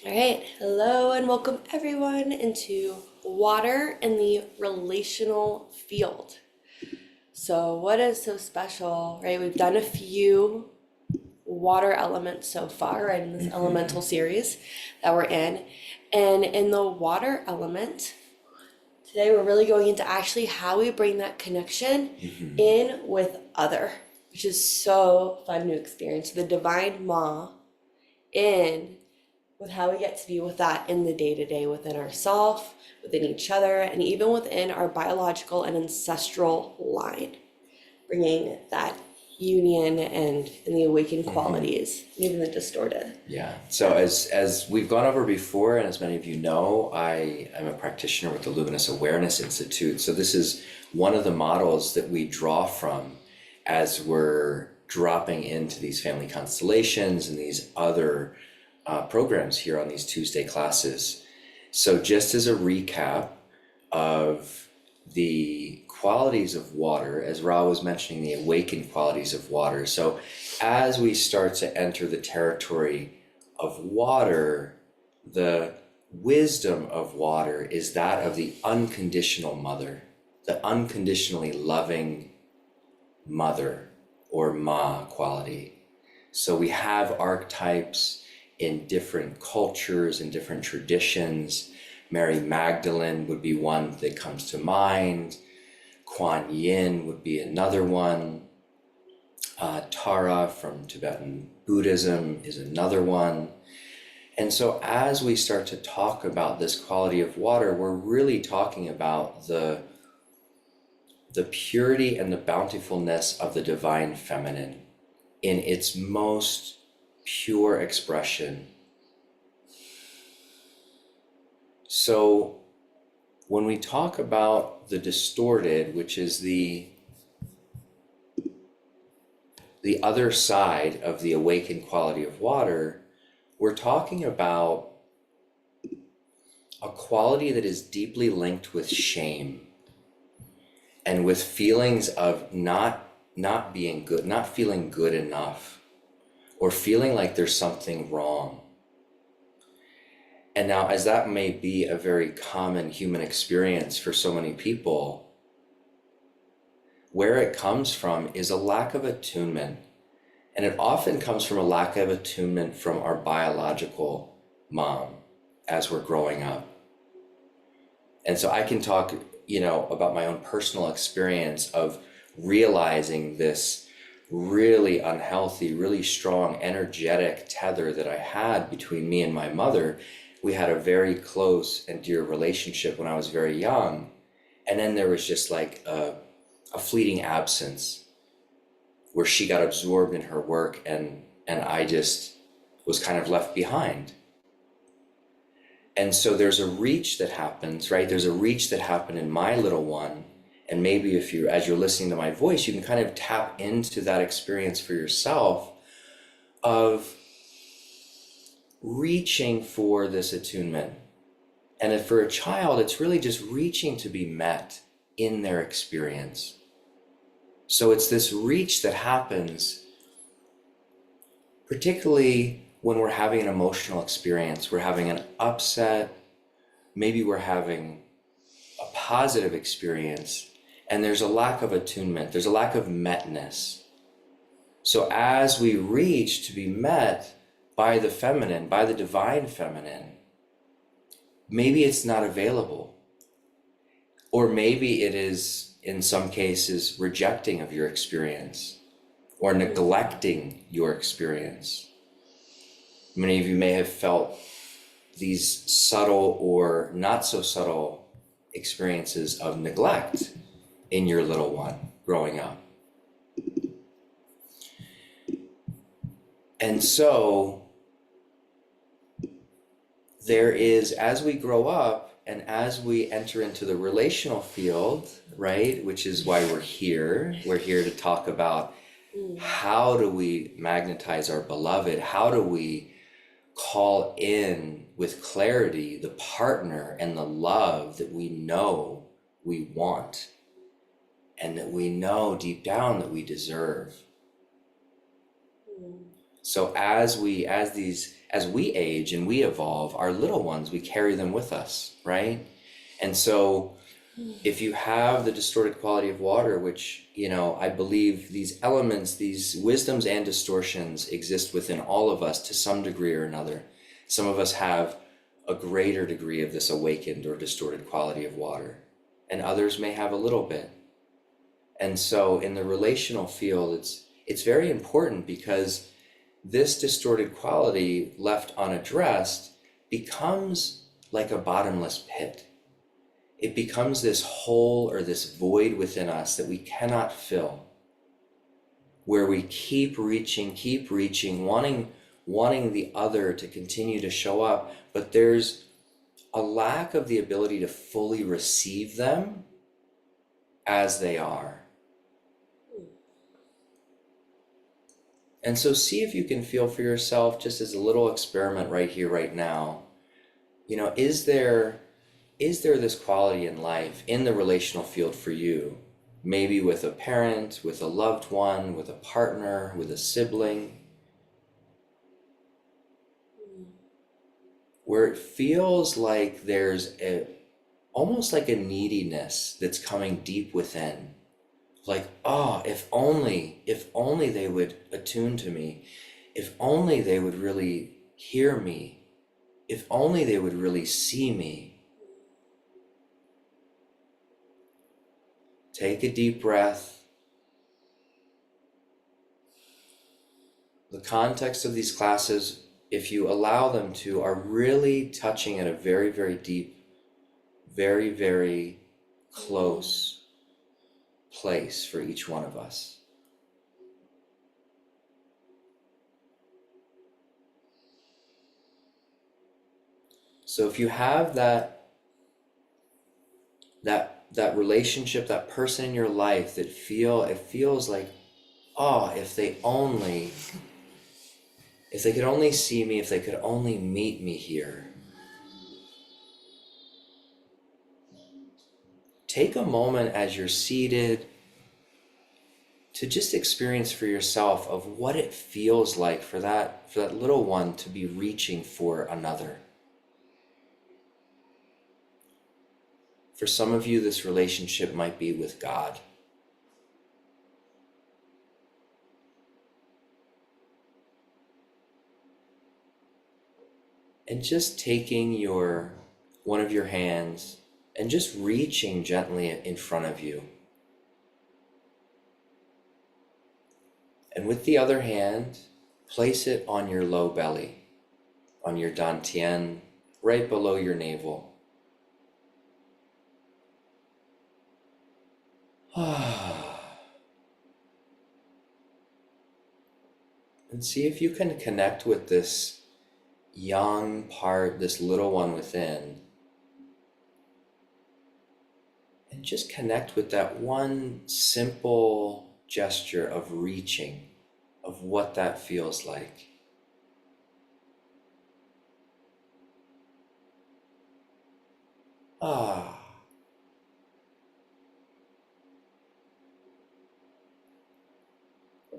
All right, hello and welcome everyone into water in the relational field. So, what is so special, right? We've done a few water elements so far, right, in this elemental series that we're in. And in the water element, today we're really going into actually how we bring that connection in with other, which is so fun to experience. The divine Ma in with how we get to be with that in the day to day within ourselves, within each other, and even within our biological and ancestral line, bringing that union and the awakened qualities, even the distorted. Yeah. So as we've gone over before, and as many of you know, I am a practitioner with the Luminous Awareness Institute. So this is one of the models that we draw from as we're dropping into these family constellations and these other programs here on these Tuesday classes. So just as a recap of the qualities of water, as Ra was mentioning, the awakened qualities of water. So as we start to enter the territory of water, the wisdom of water is that of the unconditional mother, the unconditionally loving mother or Ma quality. So we have archetypes in different cultures and different traditions. Mary Magdalene would be one that comes to mind. Kuan Yin would be another one. Tara from Tibetan Buddhism is another one. And so as we start to talk about this quality of water, we're really talking about the purity and the bountifulness of the divine feminine in its most pure expression. So when we talk about the distorted, which is the other side of the awakened quality of water, we're talking about a quality that is deeply linked with shame and with feelings of not being good, not feeling good enough, or feeling like there's something wrong. And now, as that may be a very common human experience for so many people, where it comes from is a lack of attunement. And it often comes from a lack of attunement from our biological mom as we're growing up. And so I can talk, about my own personal experience of realizing this really unhealthy, really strong, energetic tether that I had between me and my mother. We had a very close and dear relationship when I was very young. And then there was just like a fleeting absence where she got absorbed in her work and I just was kind of left behind. And so there's a reach that happens, right? There's a reach that happened in my little one. And maybe if you, as you're listening to my voice, you can kind of tap into that experience for yourself of reaching for this attunement. And if for a child, it's really just reaching to be met in their experience. So it's this reach that happens, particularly when we're having an emotional experience, we're having an upset, maybe we're having a positive experience, and there's a lack of attunement, there's a lack of metness. So as we reach to be met by the feminine, by the divine feminine, maybe it's not available. Or maybe it is, in some cases, rejecting of your experience or neglecting your experience. Many of you may have felt these subtle or not so subtle experiences of neglect in your little one growing up. And so there is, as we grow up and as we enter into the relational field, right, which is why we're here to talk about how do we magnetize our beloved, how do we call in with clarity the partner and the love that we know we want and that we know deep down that we deserve. So as we age and we evolve, our little ones, we carry them with us, right? And so if you have the distorted quality of water, which, I believe these elements, these wisdoms and distortions exist within all of us to some degree or another. Some of us have a greater degree of this awakened or distorted quality of water, and others may have a little bit. And so in the relational field, it's very important, because this distorted quality left unaddressed becomes like a bottomless pit. It becomes this hole or this void within us that we cannot fill, where we keep reaching, wanting the other to continue to show up, but there's a lack of the ability to fully receive them as they are. And so see if you can feel for yourself, just as a little experiment right here, right now, is there this quality in life, in the relational field for you, maybe with a parent, with a loved one, with a partner, with a sibling, where it feels like there's almost like a neediness that's coming deep within? Like, oh, if only they would attune to me, if only they would really hear me, if only they would really see me. Take a deep breath. The context of these classes, if you allow them to, are really touching at a very, very deep, very, very close place for each one of us. So if you have that relationship, that person in your life that it feels like, oh, if they could only see me, if they could only meet me here. Take a moment as you're seated to just experience for yourself of what it feels like for that little one to be reaching for another. For some of you, this relationship might be with God. And just taking one of your hands and just reaching gently in front of you. And with the other hand, place it on your low belly, on your dantian, right below your navel. And see if you can connect with this young part, this little one within. And just connect with that one simple gesture of reaching, of what that feels like.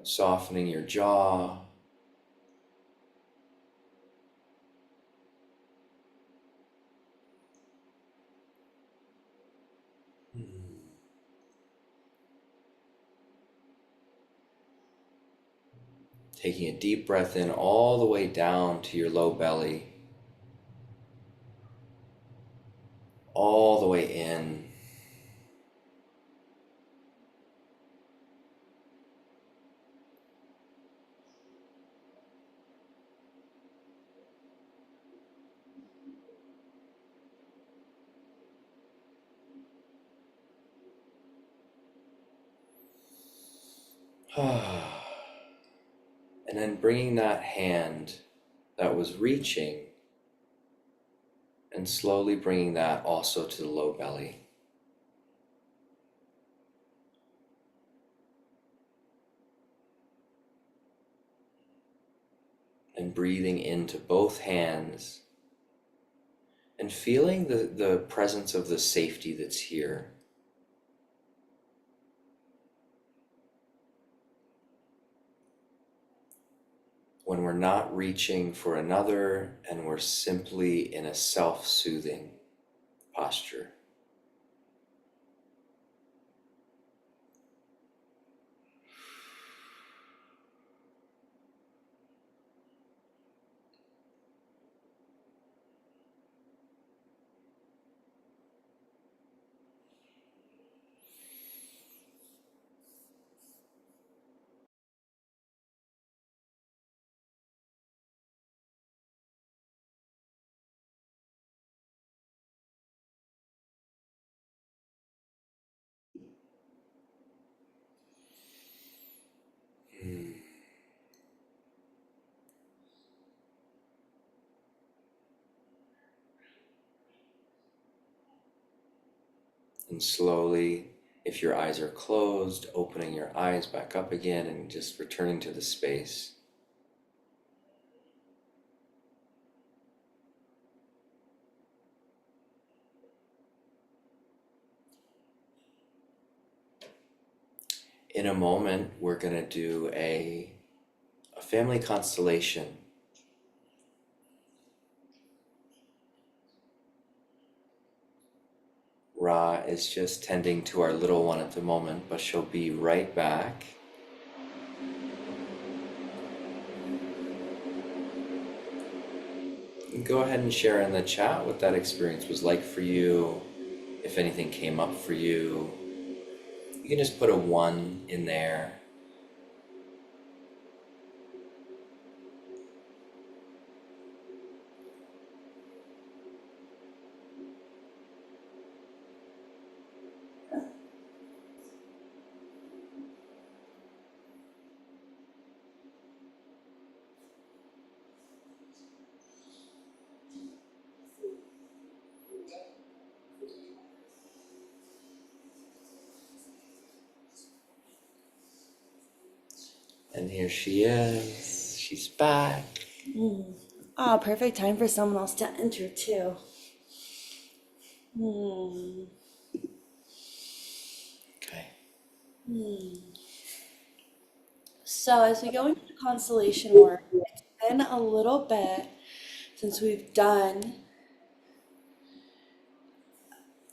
Softening your jaw. Taking a deep breath in all the way down to your low belly, all the way in. And then bringing that hand that was reaching and slowly bringing that also to the low belly. And breathing into both hands and feeling the presence of the safety that's here. when we're not reaching for another and we're simply in a self-soothing posture. And slowly, if your eyes are closed, opening your eyes back up again and just returning to the space. In a moment, we're going to do a family constellation. Ra is just tending to our little one at the moment, but she'll be right back. And go ahead and share in the chat what that experience was like for you, if anything came up for you. You can just put a 1 in there. And here she is. She's back. Oh, perfect time for someone else to enter too. Okay. So as we go into the constellation work, it's been a little bit since we've done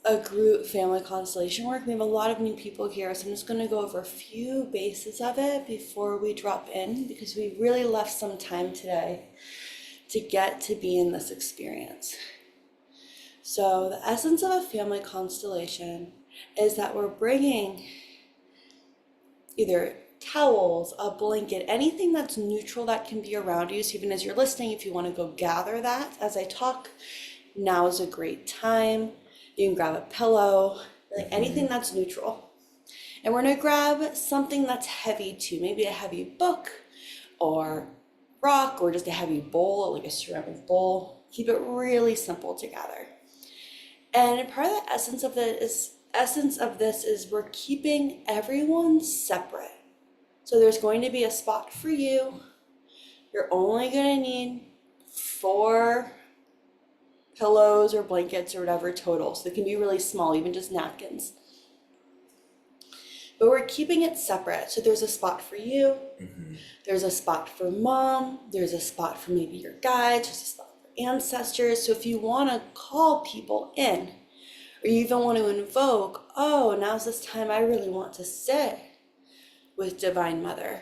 a group family constellation work. We have a lot of new people here, so I'm just going to go over a few bases of it before we drop in, because we really left some time today to get to be in this experience. So the essence of a family constellation is that we're bringing either towels, a blanket, anything that's neutral that can be around you. So even as you're listening, if you want to go gather that as I talk, now is a great time. You can grab a pillow, like anything that's neutral. And we're going to grab something that's heavy too, maybe a heavy book or rock or just a heavy bowl, like a ceramic bowl. Keep it really simple together. And part of the essence of this is we're keeping everyone separate. So there's going to be a spot for you. You're only going to need 4 pillows or blankets or whatever total. So they can be really small, even just napkins. But we're keeping it separate. So there's a spot for you. There's a spot for mom. There's a spot for maybe your guides. There's a spot for ancestors. So if you want to call people in, or you even want to invoke, oh, now's this time I really want to sit with Divine Mother.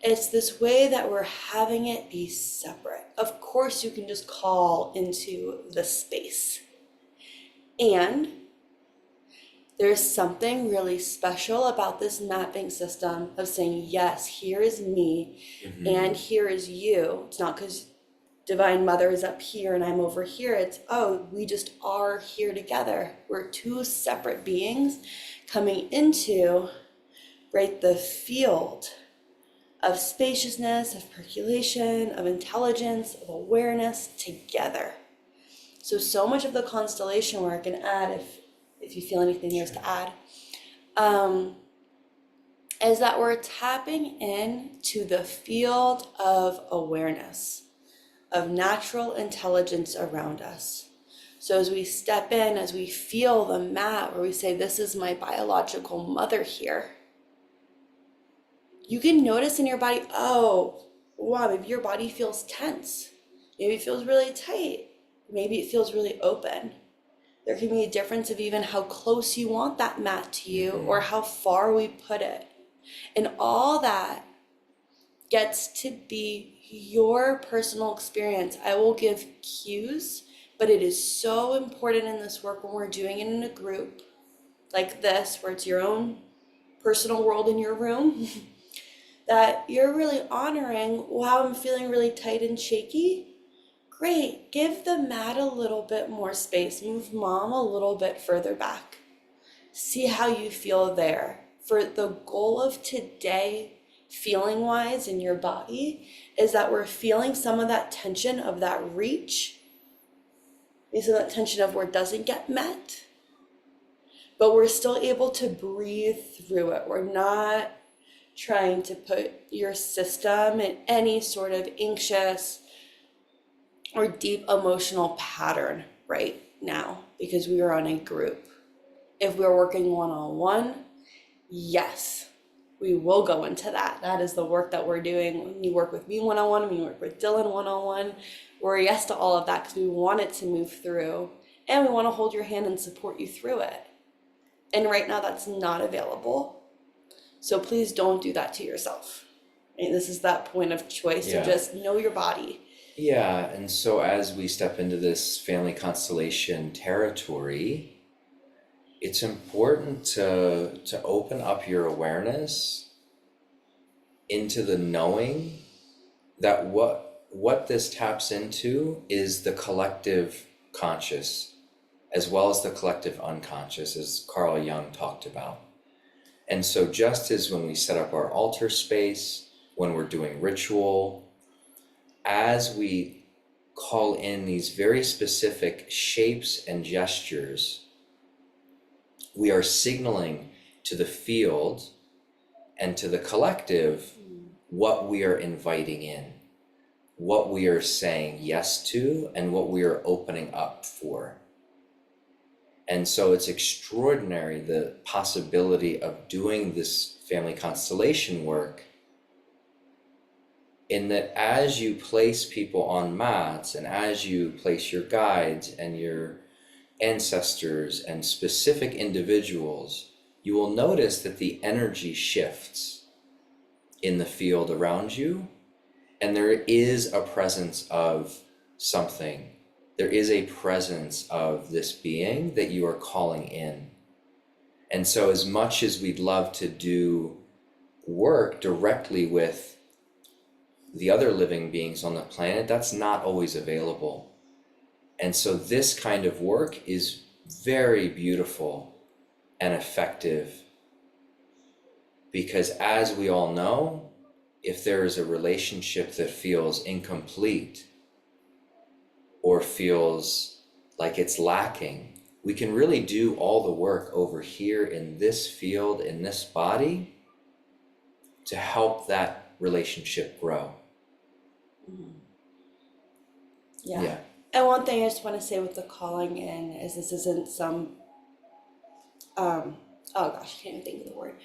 It's this way that we're having it be separate. Of course, you can just call into the space. And there's something really special about this mapping system of saying, yes, here is me and here is you. It's not because Divine Mother is up here and I'm over here. It's, oh, we just are here together. We're 2 separate beings coming into, right, the field of spaciousness, of percolation, of intelligence, of awareness together. So much of the constellation work, and add if you feel anything there's to add, is that we're tapping in to the field of awareness, of natural intelligence around us. So as we step in, as we feel the mat where we say, this is my biological mother here, you can notice in your body, oh, wow, maybe your body feels tense. Maybe it feels really tight. Maybe it feels really open. There can be a difference of even how close you want that mat to you or how far we put it. And all that gets to be your personal experience. I will give cues, but it is so important in this work when we're doing it in a group like this, where it's your own personal world in your room, that you're really honoring, wow, I'm feeling really tight and shaky. Great, give the mat a little bit more space. Move mom a little bit further back. See how you feel there. For the goal of today, feeling wise in your body, is that we're feeling some of that tension of that reach, some of that tension of where it doesn't get met, but we're still able to breathe through it. We're not trying to put your system in any sort of anxious or deep emotional pattern right now because we are on a group. If we're working one-on-one, yes, we will go into that. That is the work that we're doing. When you work with me one-on-one, when you work with Dylan one-on-one, we're yes to all of that because we want it to move through and we want to hold your hand and support you through it. And right now that's not available. So please don't do that to yourself. Right? This is that point of choice to just know your body. Yeah, and so as we step into this family constellation territory, it's important to open up your awareness into the knowing that what this taps into is the collective conscious as well as the collective unconscious, as Carl Jung talked about. And so just as when we set up our altar space, when we're doing ritual, as we call in these very specific shapes and gestures, we are signaling to the field and to the collective what we are inviting in, what we are saying yes to, and what we are opening up for. And so it's extraordinary, the possibility of doing this family constellation work, in that as you place people on mats and as you place your guides and your ancestors and specific individuals, you will notice that the energy shifts in the field around you, and there is a presence of something. There is a presence of this being that you are calling in. And so as much as we'd love to do work directly with the other living beings on the planet, that's not always available. And so this kind of work is very beautiful and effective, because as we all know, if there is a relationship that feels incomplete or feels like it's lacking, we can really do all the work over here in this field, in this body, to help that relationship grow. Yeah. And one thing I just want to say with the calling in is this isn't some, oh gosh, I can't even think of the word.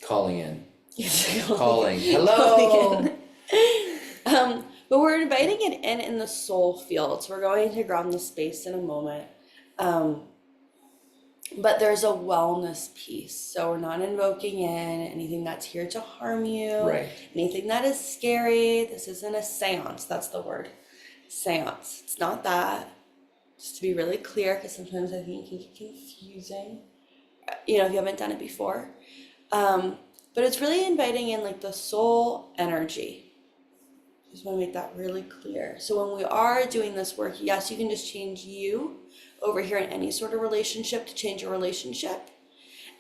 Calling in. Yes, Calling. Hello. Calling in. But we're inviting it in the soul field. So we're going to ground the space in a moment. But there's a wellness piece. So we're not invoking in anything that's here to harm you. Right. Anything that is scary. This isn't a seance. That's the word. Seance. It's not that. Just to be really clear, because sometimes I think it can get confusing. You know, if you haven't done it before. But it's really inviting in like the soul energy. Just want to make that really clear. So when we are doing this work, yes, you can just change you over here in any sort of relationship to change your relationship.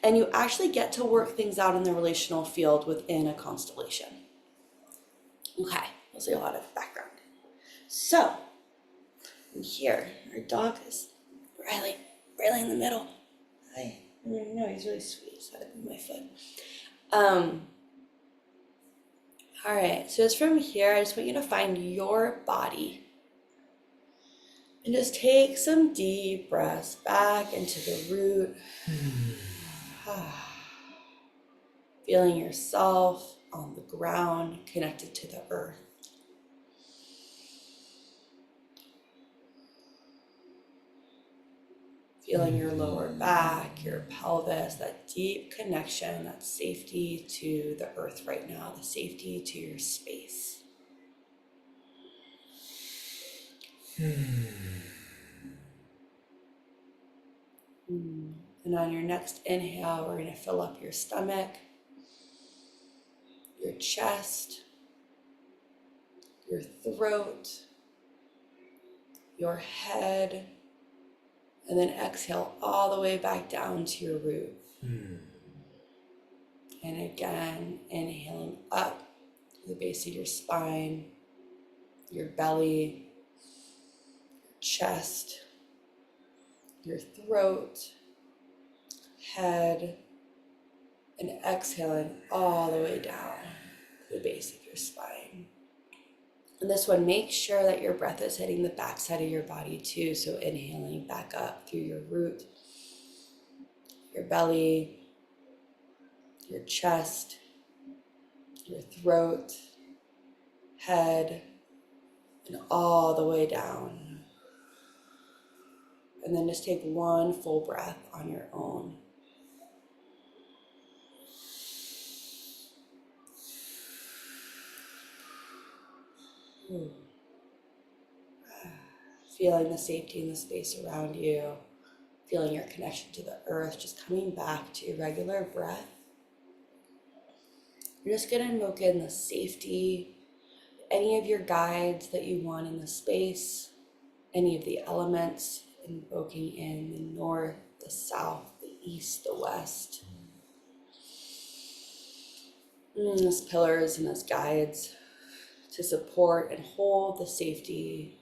And you actually get to work things out in the relational field within a constellation. Okay, we'll see a lot of background. So, here, our dog is Riley in the middle. Hi. No, he's really sweet. He's had to move my foot. All right, so it's from here. I just want you to find your body. And just take some deep breaths back into the root. Feeling yourself on the ground, connected to the earth. Feeling your lower back, your pelvis, that deep connection, that safety to the earth right now, the safety to your space. And on your next inhale, we're going to fill up your stomach, your chest, your throat, your head, and then exhale all the way back down to your root. And again, inhaling up to the base of your spine, your belly, your chest, your throat, head, and exhaling all the way down to the base of your spine. And this one, make sure that your breath is hitting the backside of your body too. So inhaling back up through your root, your belly, your chest, your throat, head, and all the way down. And then just take one full breath on your own. Feeling the safety and the space around you, feeling your connection to the earth, just coming back to your regular breath. You're just going to invoke in the safety, any of your guides that you want in the space, any of the elements, invoking in the north, the south, the east, the west. As pillars and as guides to support and hold the safety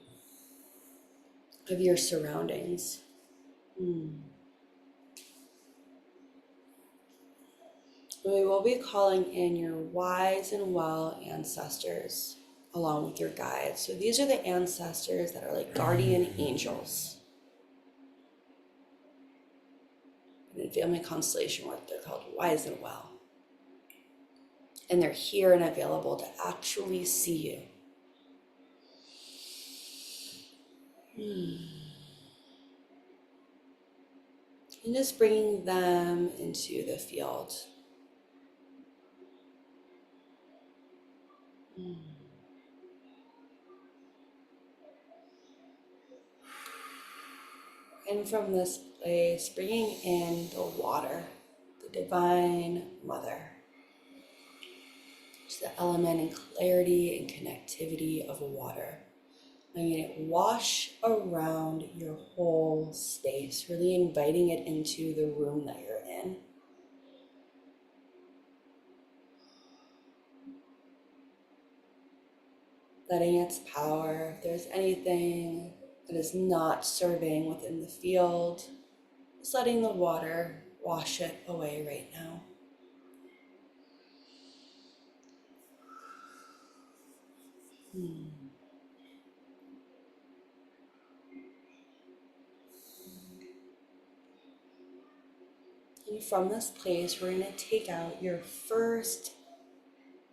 of your surroundings. We will be calling in your wise and well ancestors along with your guides. So these are the ancestors that are like guardian angels. And in family constellation work, they're called wise and well. And they're here and available to actually see you. And just bringing them into the field. And from this place, bringing in the water, the divine mother. It's the element and clarity and connectivity of water. Letting it wash around your whole space, really inviting it into the room that you're in. Letting its power, if there's anything that is not serving within the field, just letting the water wash it away right now. And from this place, we're going to take out your first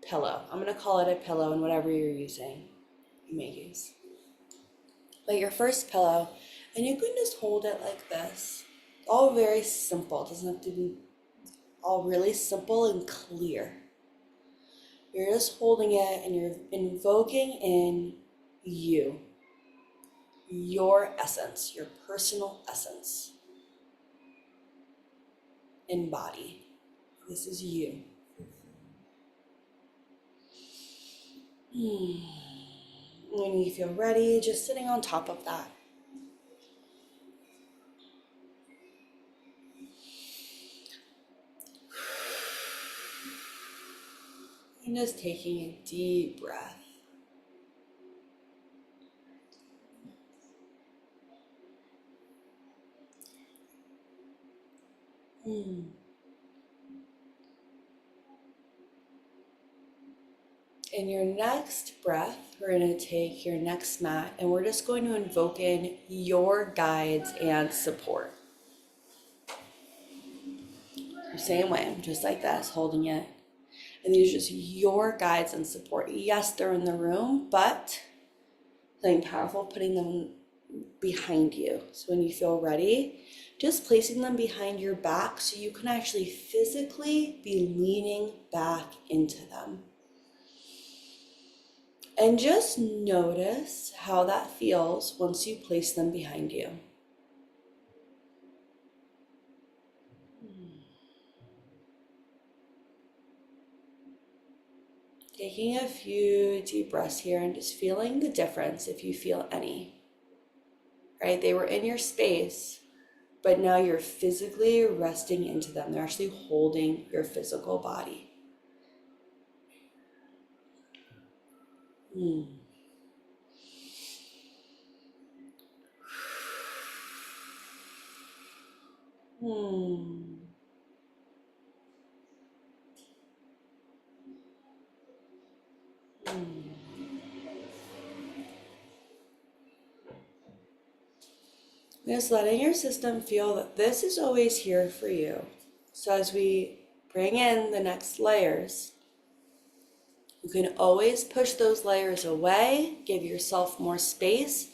pillow. I'm going to call it a pillow, and whatever you're using, you may use. But your first pillow, and you can just hold it like this. All very simple. It doesn't have to be all really simple and clear. You're just holding it and you're invoking in you, your essence, your personal essence. Embody. This is you. When you feel ready, just sitting on top of that. And just taking a deep breath. In your next breath, we're going to take your next mat and we're just going to invoke in your guides and support. The same way, just like this, holding it. And these are just your guides and support. Yes, they're in the room, but something powerful, putting them behind you. So when you feel ready, just placing them behind your back so you can actually physically be leaning back into them. And just notice how that feels once you place them behind you. Taking a few deep breaths here and just feeling the difference if you feel any. Right? They were in your space, but now you're physically resting into them. They're actually holding your physical body. Just letting your system feel that this is always here for you. So as we bring in the next layers, you can always push those layers away, give yourself more space,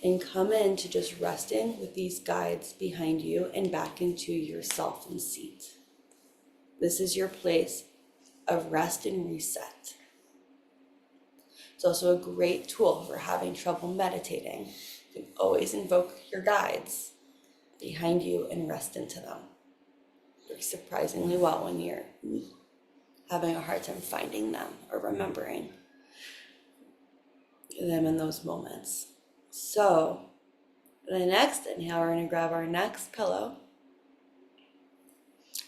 and come into just resting with these guides behind you and back into yourself and seat. This is your place of rest and reset. It's also a great tool for having trouble meditating. You can always invoke your guides behind you and rest into them. Works surprisingly well when you're having a hard time finding them or remembering them in those moments. So, the next inhale, we're going to grab our next pillow.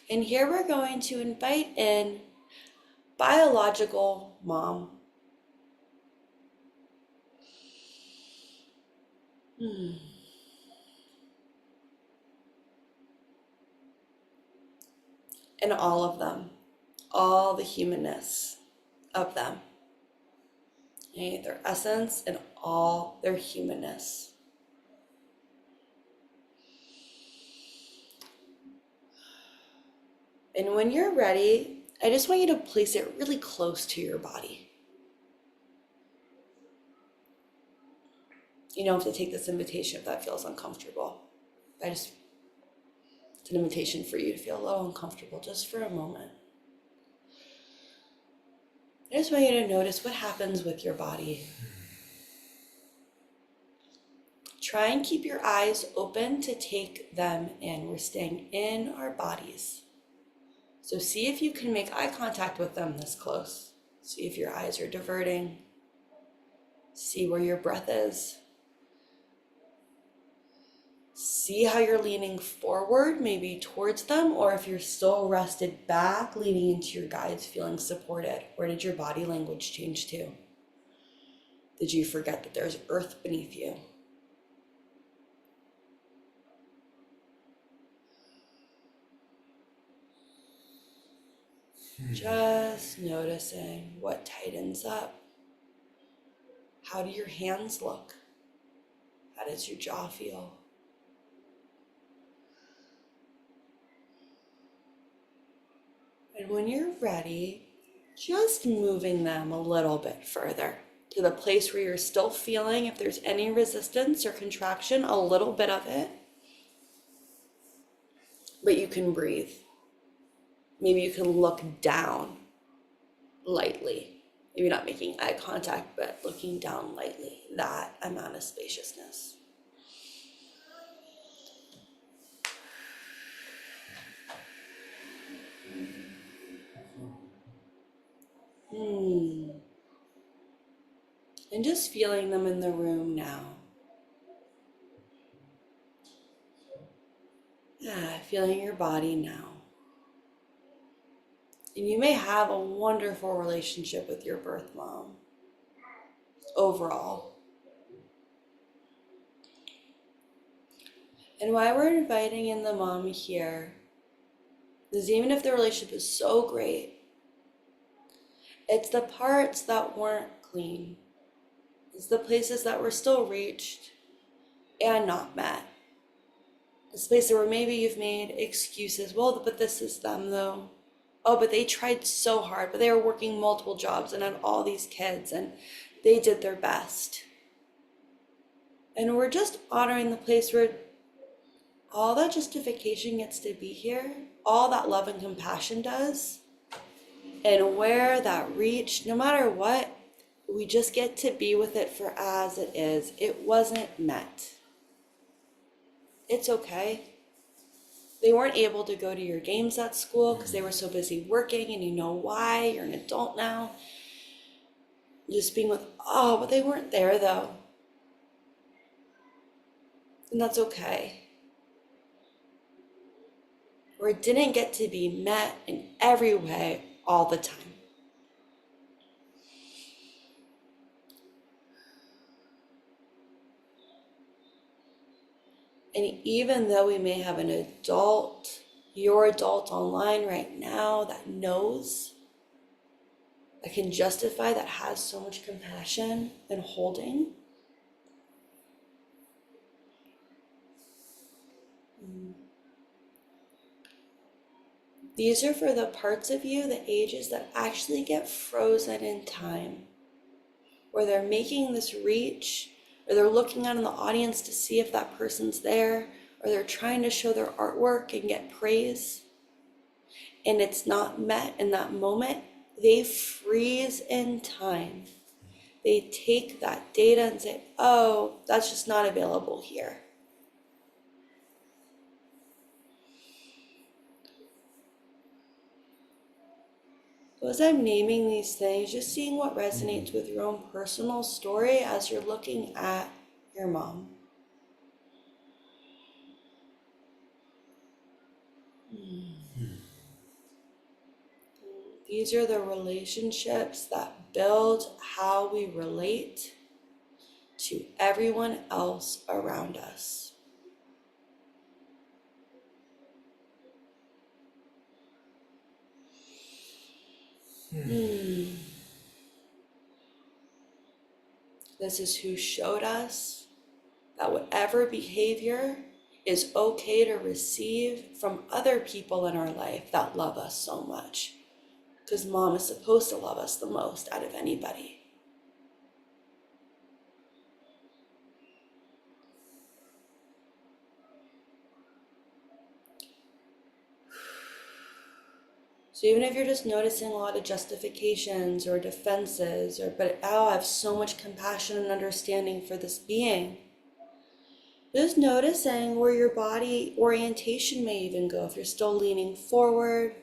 And here we're going to invite in biological mom. And all of them, all the humanness of them. Okay, their essence and all their humanness. And when you're ready, I just want you to place it really close to your body. You don't have to take this invitation if that feels uncomfortable. It's an invitation for you to feel a little uncomfortable just for a moment. I just want you to notice what happens with your body. Try and keep your eyes open to take them in. We're staying in our bodies. So see if you can make eye contact with them this close. See if your eyes are diverting. See where your breath is. See how you're leaning forward, maybe towards them, or if you're still rested back, leaning into your guides, feeling supported. Where did your body language change to? Did you forget that there's earth beneath you? Just noticing what tightens up. How do your hands look? How does your jaw feel? And when you're ready, just moving them a little bit further to the place where you're still feeling, if there's any resistance or contraction, a little bit of it. But you can breathe. Maybe you can look down lightly. Maybe not making eye contact, but looking down lightly. That amount of spaciousness. And just feeling them in the room now. Yeah, feeling your body now. And you may have a wonderful relationship with your birth mom overall. And why we're inviting in the mom here is even if the relationship is so great, it's the parts that weren't clean. It's the places that were still reached and not met. It's places where maybe you've made excuses. Well, but this is them though. Oh, but they tried so hard, but they were working multiple jobs and had all these kids and they did their best. And we're just honoring the place where all that justification gets to be here, all that love and compassion does, and where that reached, no matter what, we just get to be with it for as it is. It wasn't met. It's okay. They weren't able to go to your games at school because they were so busy working, and you know why. You're an adult now. Just being with, oh, but they weren't there though. And that's okay. Or it didn't get to be met in every way all the time. And even though we may have an adult, your adult online right now that knows, that can justify, that has so much compassion and holding, these are for the parts of you, the ages that actually get frozen in time, where they're making this reach, or they're looking out in the audience to see if that person's there, or they're trying to show their artwork and get praise, and it's not met in that moment. They freeze in time. They take that data and say, oh, that's just not available here. So as I'm naming these things, just seeing what resonates with your own personal story as you're looking at your mom. These are the relationships that build how we relate to everyone else around us. This is who showed us that whatever behavior is okay to receive from other people in our life that love us so much. Because mom is supposed to love us the most out of anybody. So even if you're just noticing a lot of justifications or defenses, but oh, I have so much compassion and understanding for this being, just noticing where your body orientation may even go. If you're still leaning forward,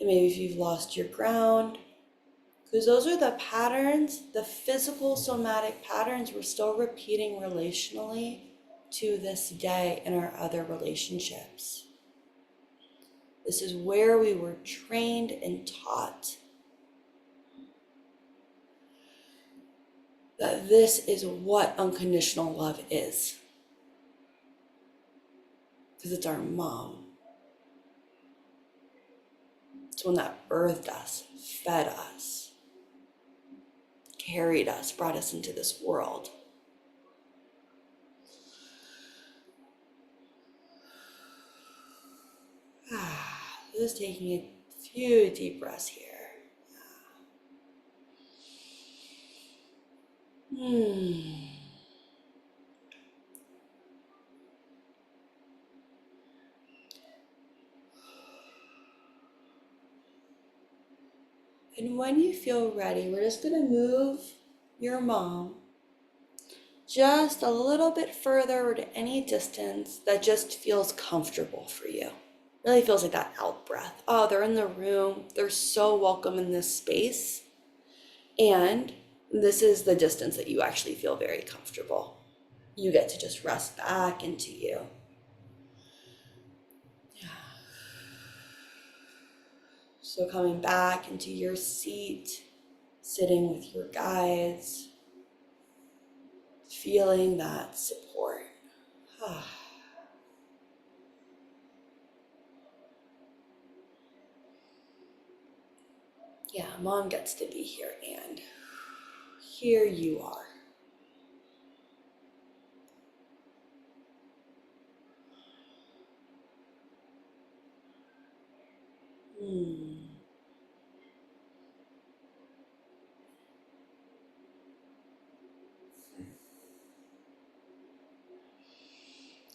and maybe if you've lost your ground, because those are the patterns, the physical somatic patterns we're still repeating relationally to this day in our other relationships. This is where we were trained and taught that this is what unconditional love is. Because it's our mom. It's one that birthed us, fed us, carried us, brought us into this world. Just taking a few deep breaths here. And when you feel ready, we're just going to move your mom just a little bit further or to any distance that just feels comfortable for you. Really feels like that out breath. Oh, they're in the room. They're so welcome in this space. And this is the distance that you actually feel very comfortable. You get to just rest back into you. So coming back into your seat, sitting with your guides, feeling that support. Yeah, mom gets to be here, and here you are.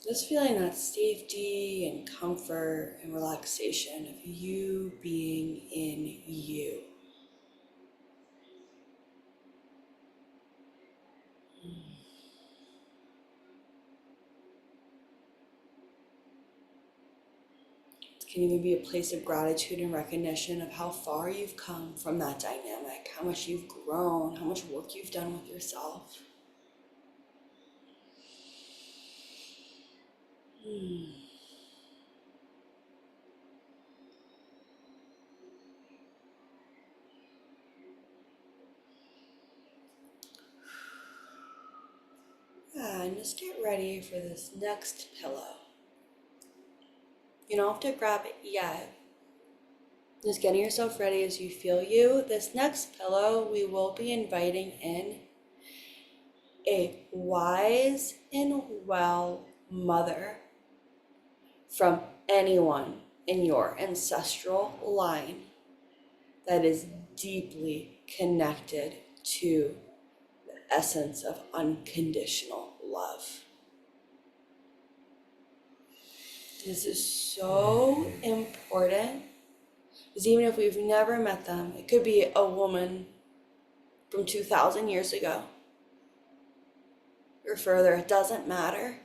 Just feeling that safety and comfort and relaxation of you being in you. It can even be a place of gratitude and recognition of how far you've come from that dynamic, how much you've grown, how much work you've done with yourself. Yeah, and just get ready for this next pillow. You don't have to grab it yet. Just getting yourself ready as you feel you. This next pillow, we will be inviting in a wise and well mother from anyone in your ancestral line that is deeply connected to the essence of unconditional love. This is so important because even if we've never met them, it could be a woman from 2,000 years ago or further, it doesn't matter.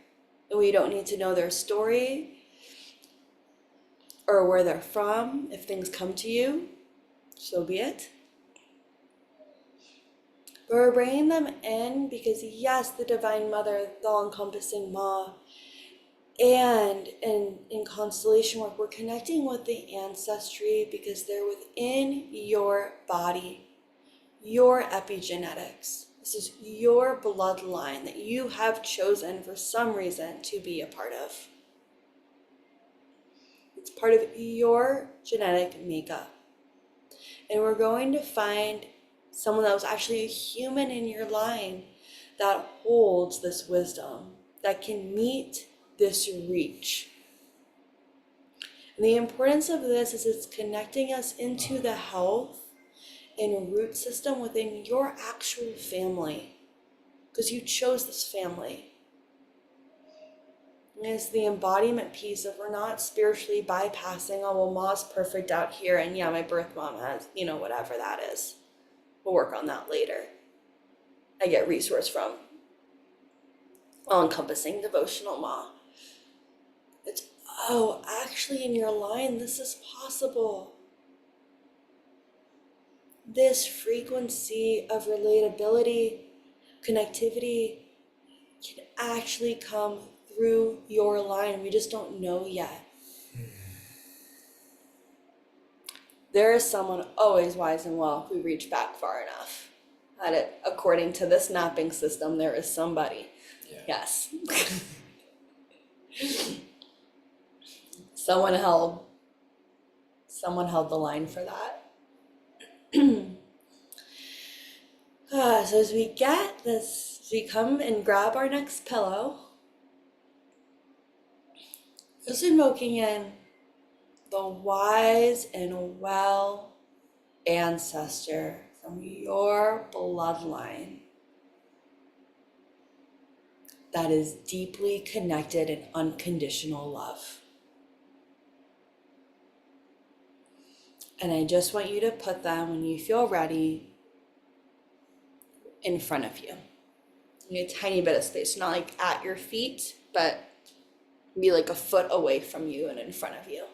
And we don't need to know their story or where they're from. If things come to you, so be it. But we're bringing them in because, yes, the Divine Mother, the all-encompassing Ma, and in constellation work, we're connecting with the ancestry because they're within your body, your epigenetics. This is your bloodline that you have chosen for some reason to be a part of. It's part of your genetic makeup. And we're going to find someone that was actually a human in your line that holds this wisdom, that can meet this reach. And the importance of this is it's connecting us into the health and root system within your actual family, because you chose this family. And it's the embodiment piece of we're not spiritually bypassing, oh, well, Ma's perfect out here, and yeah, my birth mom has, whatever that is. We'll work on that later. I get resource from all-encompassing devotional Ma. It's, oh, actually in your line, this is possible. This frequency of relatability, connectivity can actually come through your line. We just don't know yet. There is someone always wise and well if we reach back far enough. At it, according to this mapping system, there is somebody. Yeah. Yes. Someone held the line for that. So as we come and grab our next pillow, just invoking in the wise and well ancestor from your bloodline that is deeply connected in unconditional love. And I just want you to put them, when you feel ready, in front of you. You need a tiny bit of space, not like at your feet, but be like a foot away from you and in front of you.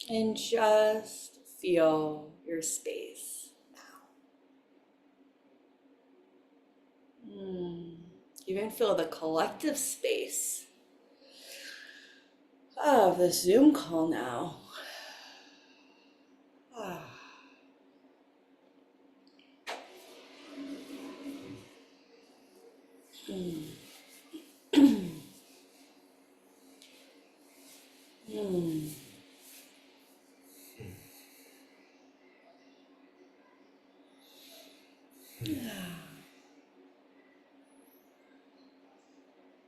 And just feel your space now. Even feel the collective space of the Zoom call now.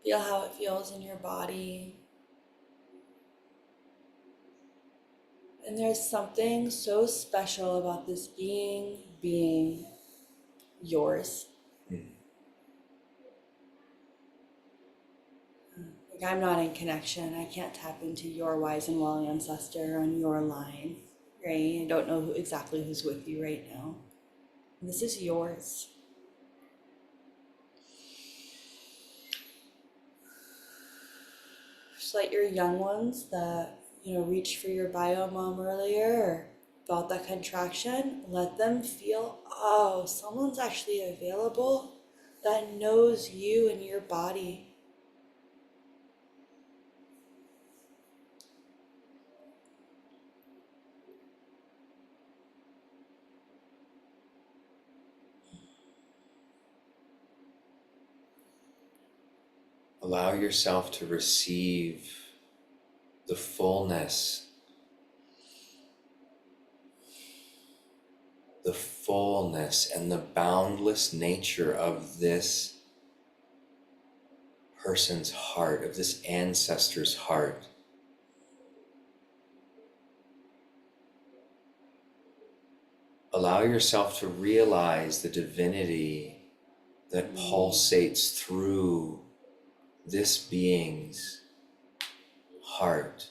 Feel how it feels in your body. And there's something so special about this being yours. Like, I'm not in connection. I can't tap into your wise and well ancestor on your line, right? I don't know exactly who's with you right now. And this is yours. Just like your young ones that, reached for your bio mom earlier or felt that contraction, let them feel, oh, someone's actually available that knows you and your body. Allow yourself to receive the fullness, and the boundless nature of this person's heart, of this ancestor's heart. Allow yourself to realize the divinity that pulsates through this being's heart.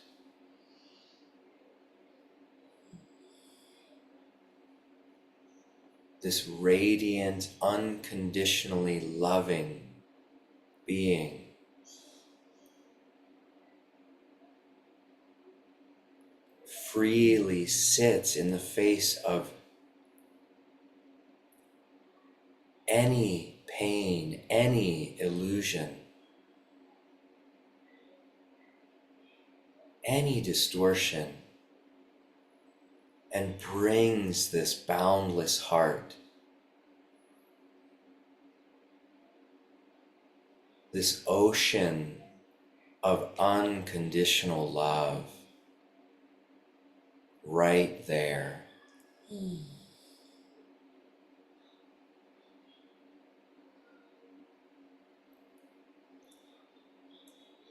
This radiant, unconditionally loving being. Freely sits in the face of any pain, any illusion, any distortion, and brings this boundless heart, this ocean of unconditional love right there.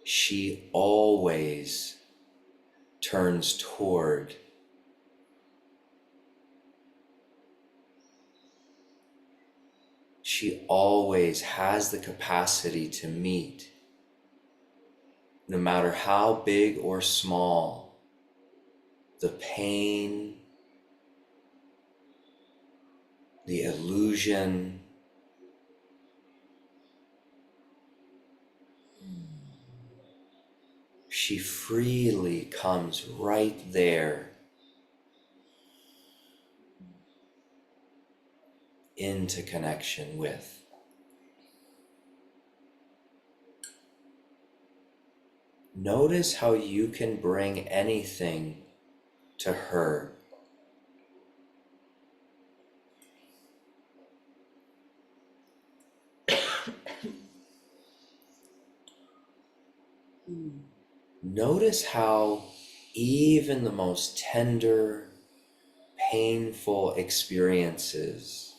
She always turns toward. She always has the capacity to meet, no matter how big or small, the pain, the illusion, she freely comes right there into connection with. Notice how you can bring anything to her. Notice how even the most tender, painful experiences,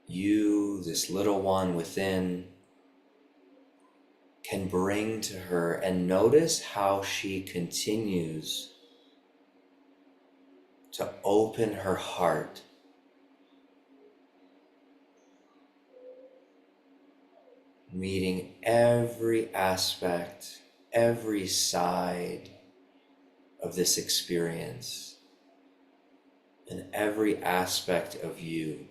you, this little one within, can bring to her, and notice how she continues to open her heart, meeting every aspect, every side of this experience, and every aspect of you.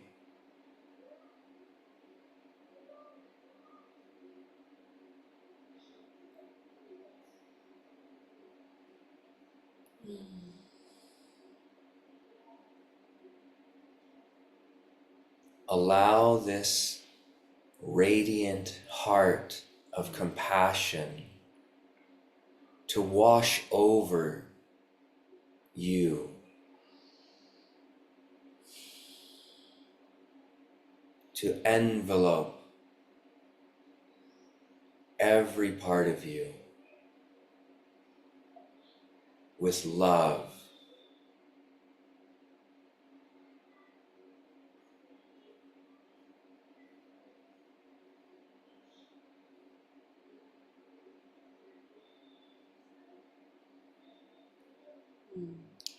Allow this radiant heart of compassion to wash over you, to envelope every part of you with love.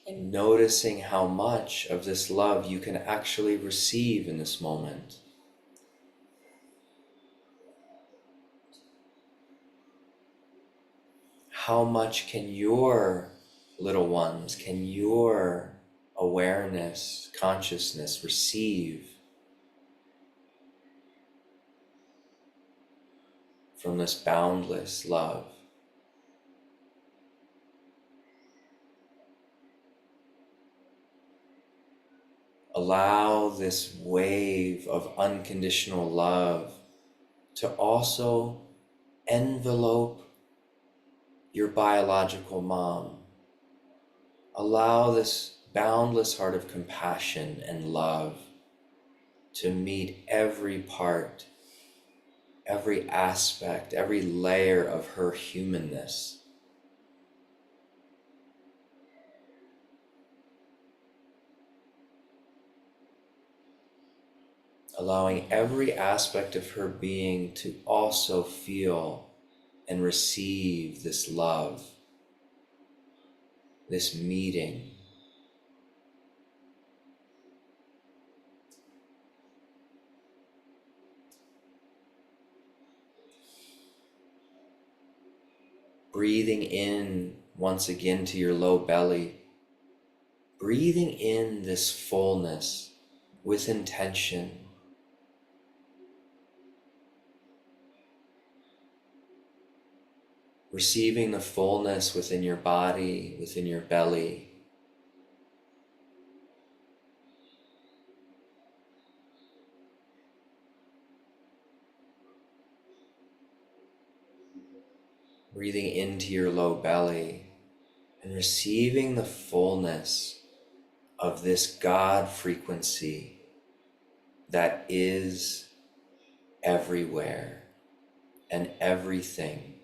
And Noticing how much of this love you can actually receive in this moment. How much can your little ones, can your awareness, consciousness receive from this boundless love? Allow this wave of unconditional love to also envelope your biological mom. Allow this boundless heart of compassion and love to meet every part, every aspect, every layer of her humanness. Allowing every aspect of her being to also feel and receive this love, this meeting. Breathing in once again to your low belly. Breathing in this fullness with intention. Receiving the fullness within your body, within your belly. Breathing into your low belly and receiving the fullness of this God frequency that is everywhere and everything.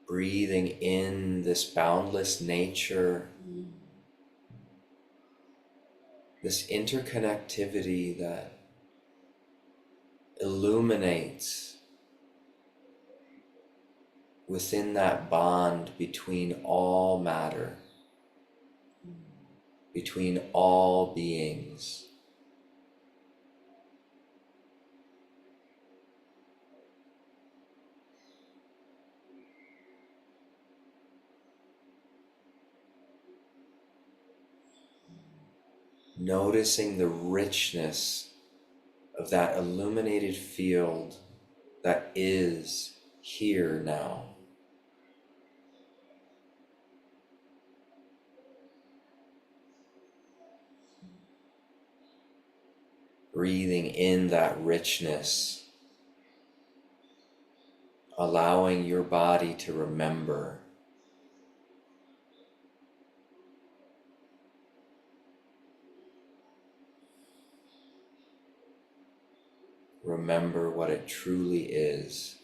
Breathing in this boundless nature, this interconnectivity that illuminates within that bond between all matter, between all beings. Noticing the richness of that illuminated field that is here now. Breathing in that richness, allowing your body to remember. Remember what it truly is.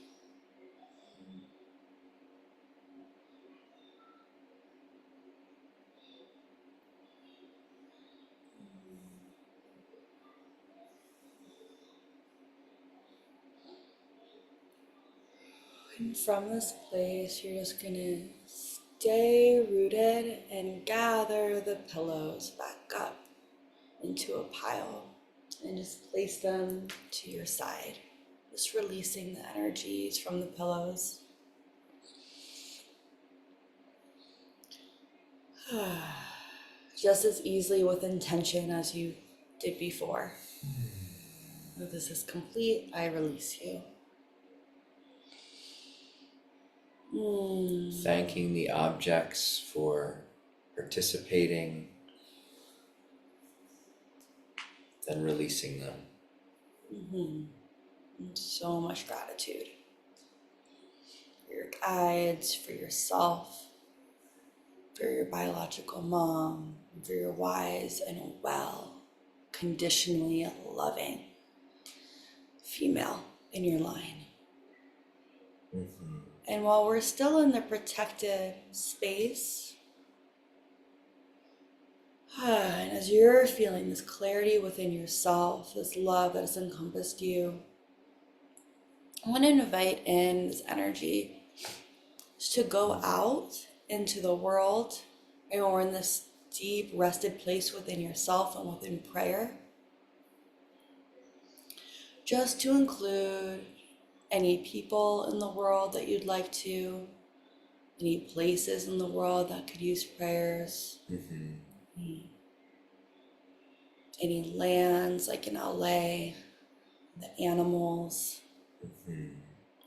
And from this place, you're just gonna stay rooted and gather the pillows back up into a pile and just place them to your side. Just releasing the energies from the pillows. Just as easily with intention as you did before. When this is complete, I release you. Thanking the objects for participating, then releasing them. And so much gratitude for your guides, for yourself, for your biological mom, for your wise and well, conditionally loving female in your line. And while we're still in the protected space, and as you're feeling this clarity within yourself, this love that has encompassed you, I want to invite in this energy to go out into the world, and we're in this deep rested place within yourself and within prayer, just to include any people in the world that you'd like to, any places in the world that could use prayers, any lands like in LA, the animals,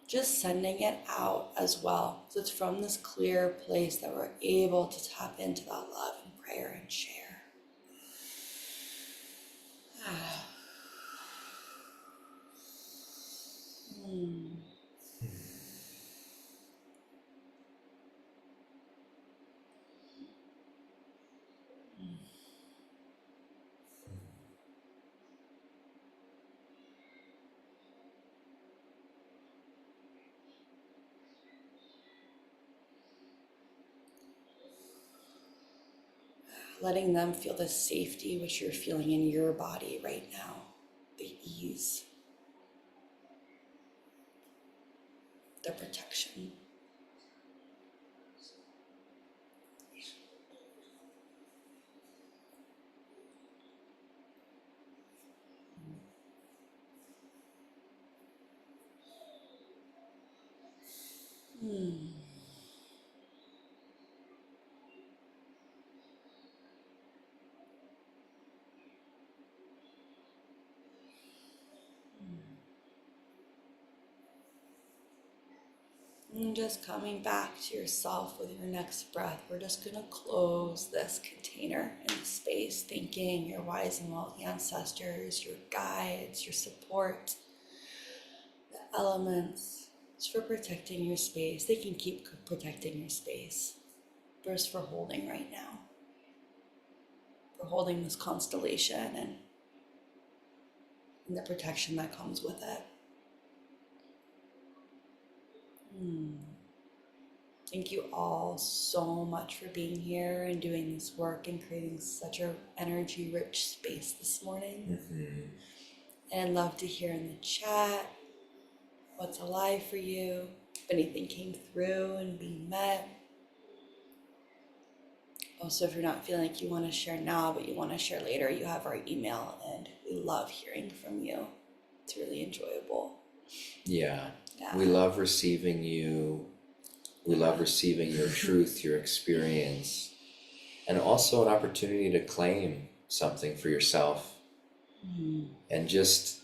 just sending it out as well. So it's from this clear place that we're able to tap into that love and prayer and share. Letting them feel the safety which you're feeling in your body right now, the ease, the protection. And just coming back to yourself with your next breath, we're just going to close this container in the space, thanking your wise and well ancestors, your guides, your support, the elements, just for protecting your space. They can keep protecting your space, just for holding right now, for holding this constellation and the protection that comes with it. Thank you all so much for being here and doing this work and creating such an energy-rich space this morning. And I'd love to hear in the chat what's alive for you, if anything came through and being met. Also, if you're not feeling like you want to share now, but you want to share later, you have our email, and we love hearing from you. It's really enjoyable. Yeah. We love receiving you. We love receiving your truth, your experience, and also an opportunity to claim something for yourself. And just,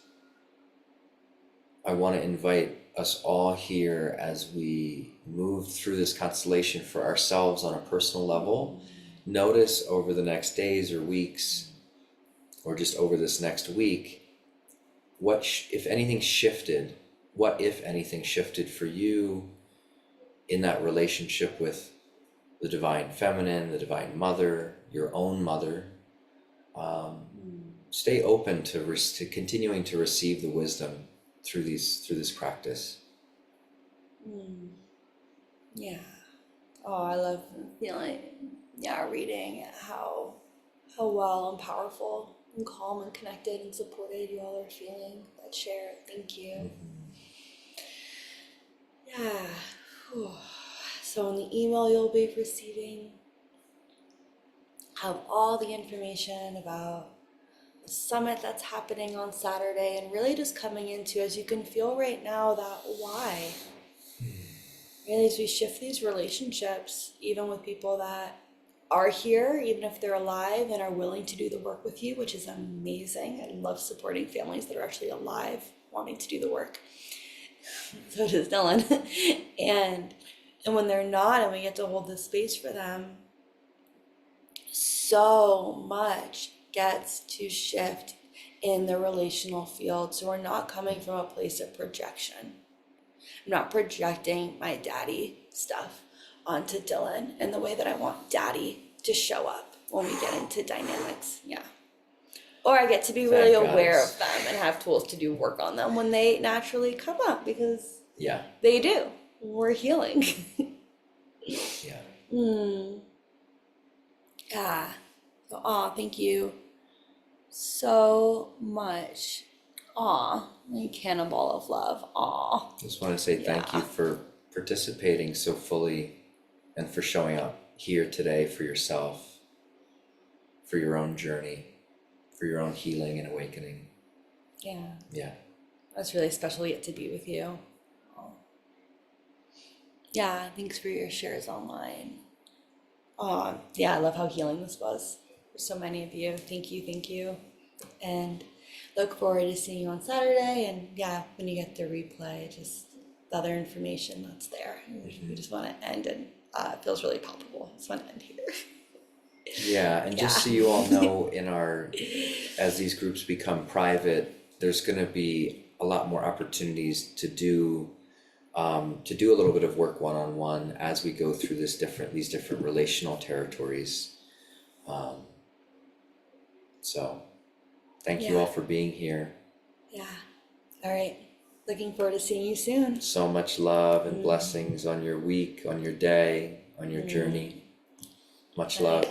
I want to invite us all here as we move through this constellation for ourselves on a personal level. Notice over the next days or weeks, or just over this next week, what if anything shifted for you in that relationship with the divine feminine, the divine mother, your own mother. Stay open to continuing to receive the wisdom through this practice. Yeah. Oh, I love feeling, reading how well and powerful and calm and connected and supported you all are feeling. That share. Thank you. Yeah. Whew. So in the email you'll be receiving, have all the information about the summit that's happening on Saturday, and really just coming into, as you can feel right now, that why. Really, as we shift these relationships, even with people that are here, even if they're alive and are willing to do the work with you, which is amazing. I love supporting families that are actually alive, wanting to do the work. So does Dylan. And when they're not, and we get to hold this space for them, so much gets to shift in the relational field. So we're not coming from a place of projection. I'm not projecting my daddy stuff onto Dylan in the way that I want daddy to show up when we get into dynamics. Yeah. Or I get to be really aware of them and have tools to do work on them when they naturally come up, because they do. we're healing. Yeah. Yeah. So, thank you so much. My cannonball of love. Just want to say thank you Yeah. for participating so fully and for showing up here today for yourself, for your own journey, for your own healing and awakening. Yeah. Yeah. That's really special yet to be with you. Aw. Yeah, thanks for your shares online. Yeah, I love how healing this was for so many of you. Thank you, thank you. And look forward to seeing you on Saturday. And yeah, when you get the replay, just the other information that's there. We just want to end, and it feels really palpable. I just want to end here. Yeah, and just so you all know, as these groups become private, there's going to be a lot more opportunities to do a little bit of work one-on-one as we go through these different relational territories. So thank you all for being here. Yeah. All right. Looking forward to seeing you soon. So much love and blessings on your week, on your day, on your journey. Much love.